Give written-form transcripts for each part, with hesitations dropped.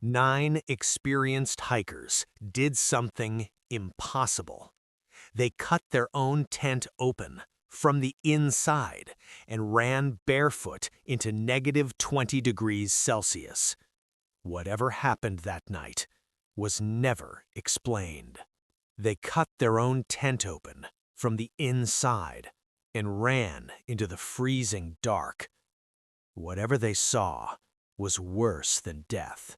9 experienced hikers did something impossible. They cut their own tent open from the inside and ran barefoot into -20 degrees Celsius. Whatever happened that night was never explained. They cut their own tent open from the inside and ran into the freezing dark. Whatever they saw was worse than death.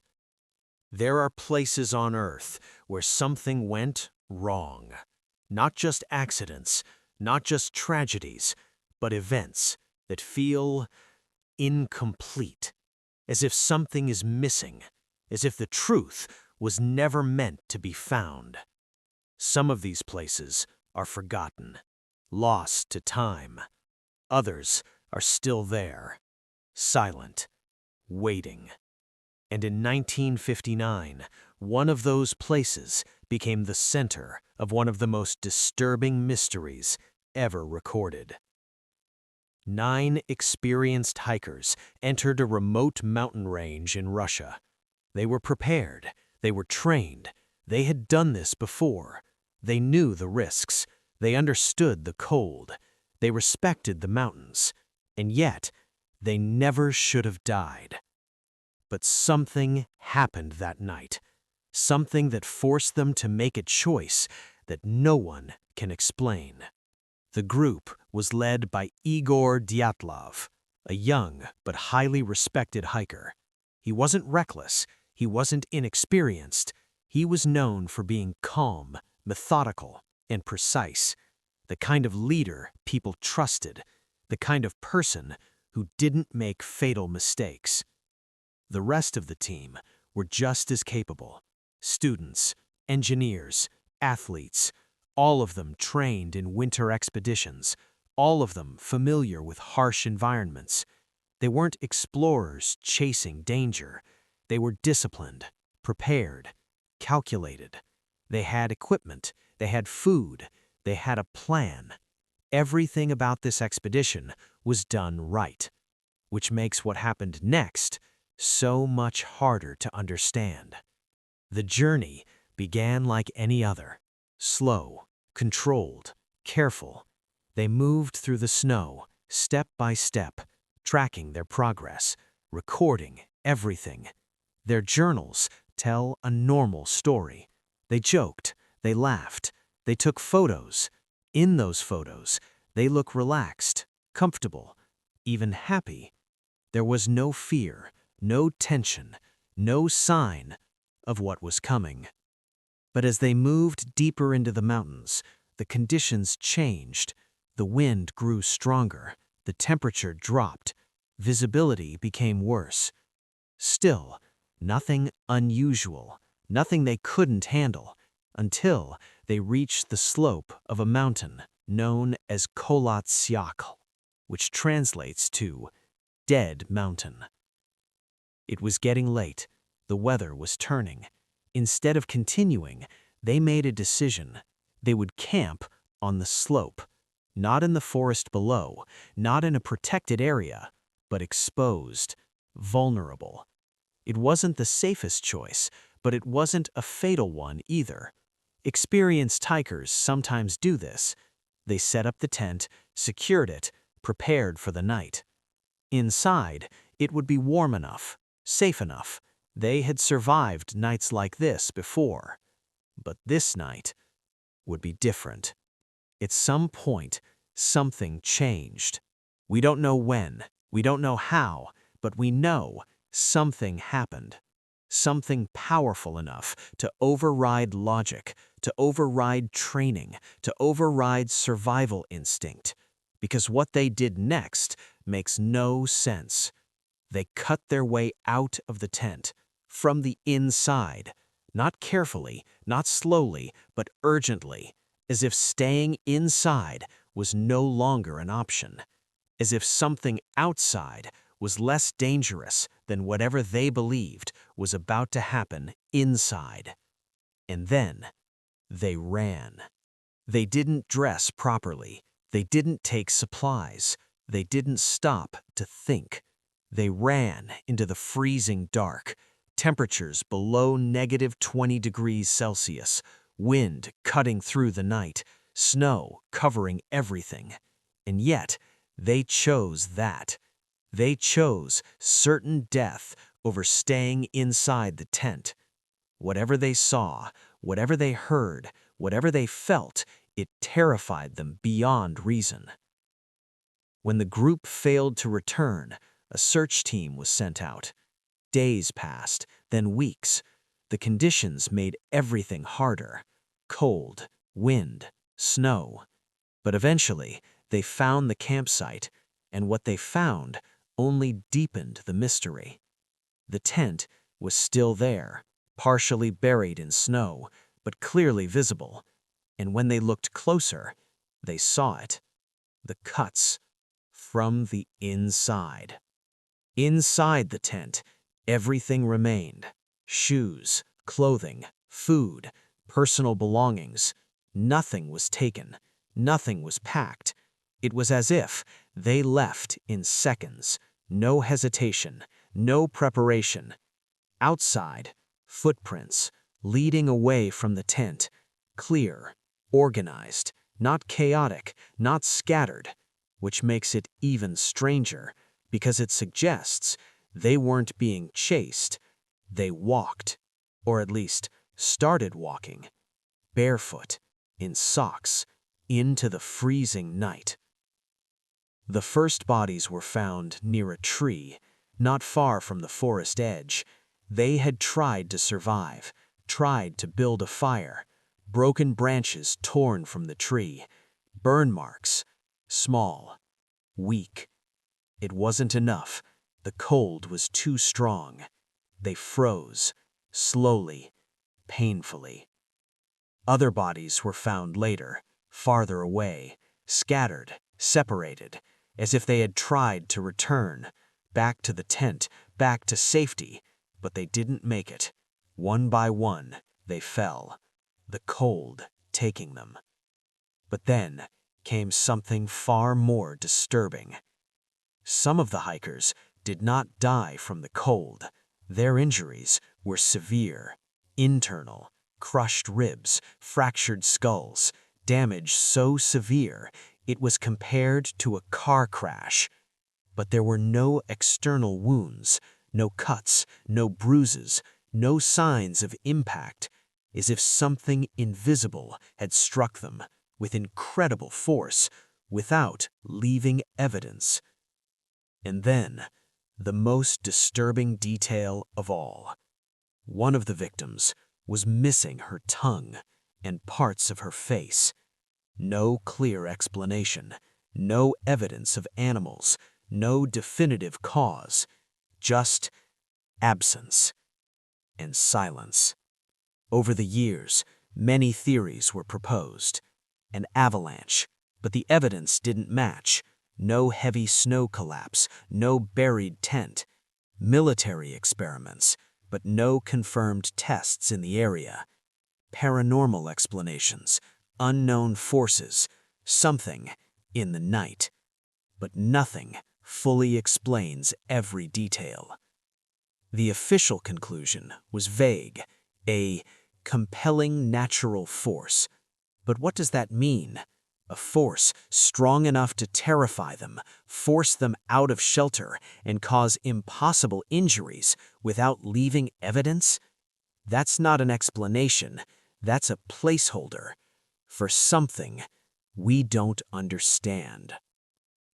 There are places on Earth where something went wrong. Not just accidents, not just tragedies, but events that feel incomplete, as if something is missing, as if the truth was never meant to be found. Some of these places are forgotten, lost to time. Others are still there, silent, waiting. And in 1959, one of those places became the center of one of the most disturbing mysteries ever recorded. 9 experienced hikers entered a remote mountain range in Russia. They were prepared, they were trained, they had done this before. They knew the risks, they understood the cold, they respected the mountains, and yet they never should have died. But something happened that night, something that forced them to make a choice that no one can explain. The group was led by Igor Dyatlov, a young but highly respected hiker. He wasn't reckless, he wasn't inexperienced, he was known for being calm, methodical, and precise, the kind of leader people trusted, the kind of person who didn't make fatal mistakes. The rest of the team were just as capable. Students, engineers, athletes, all of them trained in winter expeditions, all of them familiar with harsh environments. They weren't explorers chasing danger. They were disciplined, prepared, calculated. They had equipment, they had food, they had a plan. Everything about this expedition was done right, which makes what happened next so much harder to understand. The journey began like any other, slow, controlled, careful. They moved through the snow, step by step, tracking their progress, recording everything. Their journals tell a normal story. They joked, they laughed, they took photos. In those photos, they look relaxed, comfortable, even happy. There was no fear, no tension, no sign of what was coming. But as they moved deeper into the mountains, the conditions changed. The wind grew stronger, the temperature dropped, visibility became worse. Still, nothing unusual, nothing they couldn't handle, until they reached the slope of a mountain known as Kolatsyakl, which translates to Dead Mountain. It was getting late. The weather was turning. Instead of continuing, they made a decision. They would camp on the slope, not in the forest below, not in a protected area, but exposed, vulnerable. It wasn't the safest choice, but it wasn't a fatal one either. Experienced hikers sometimes do this. They set up the tent, secured it, prepared for the night. Inside, it would be warm enough, safe enough. They had survived nights like this before. But this night would be different. At some point, something changed. We don't know when, we don't know how, but we know something happened. Something powerful enough to override logic, to override training, to override survival instinct. Because what they did next makes no sense. They cut their way out of the tent, from the inside, not carefully, not slowly, but urgently, as if staying inside was no longer an option, as if something outside was less dangerous than whatever they believed was about to happen inside. And then they ran. They didn't dress properly. They didn't take supplies. They didn't stop to think. They ran into the freezing dark, Temperatures below -20 degrees Celsius, wind cutting through the night, snow covering everything. And yet, they chose that. They chose certain death over staying inside the tent. Whatever they saw, whatever they heard, whatever they felt, it terrified them beyond reason. When the group failed to return, a search team was sent out. Days passed, then weeks. The conditions made everything harder. Cold, wind, snow. But eventually, they found the campsite, and what they found only deepened the mystery. The tent was still there, partially buried in snow, but clearly visible. And when they looked closer, they saw it. The cuts from the inside. Inside the tent, everything remained. Shoes, clothing, food, personal belongings. Nothing was taken. Nothing was packed. It was as if they left in seconds. No hesitation, no preparation. Outside, footprints, leading away from the tent. Clear, organized, not chaotic, not scattered, which makes it even stranger because it suggests they weren't being chased. They walked, or at least started walking, barefoot, in socks, into the freezing night. The first bodies were found near a tree, not far from the forest edge. They had tried to survive, tried to build a fire. Broken branches torn from the tree, burn marks, small, weak. It wasn't enough. The cold was too strong. They froze, slowly, painfully. Other bodies were found later, farther away, scattered, separated, as if they had tried to return, back to the tent, back to safety, but they didn't make it. One by one, they fell, the cold taking them. But then came something far more disturbing. Some of the hikers did not die from the cold. Their injuries were severe, internal, crushed ribs, fractured skulls, damage so severe it was compared to a car crash. But there were no external wounds, no cuts, no bruises, no signs of impact, as if something invisible had struck them with incredible force without leaving evidence. And then, the most disturbing detail of all. One of the victims was missing her tongue and parts of her face. No clear explanation, no evidence of animals, no definitive cause, just absence and silence. Over the years, many theories were proposed. An avalanche, but the evidence didn't match. No heavy snow collapse, no buried tent. Military experiments, but no confirmed tests in the area. Paranormal explanations, unknown forces, something in the night. But nothing fully explains every detail. The official conclusion was vague, a compelling natural force. But what does that mean? A force strong enough to terrify them, force them out of shelter, and cause impossible injuries without leaving evidence? That's not an explanation. That's a placeholder for something we don't understand.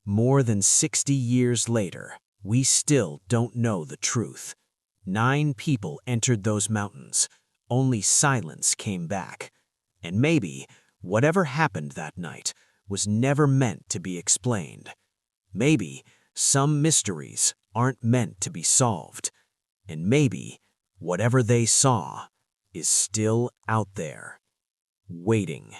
More than 60 years later, we still don't know the truth. 9 people entered those mountains. Only silence came back. And maybe whatever happened that night was never meant to be explained. Maybe some mysteries aren't meant to be solved. And maybe whatever they saw is still out there, waiting.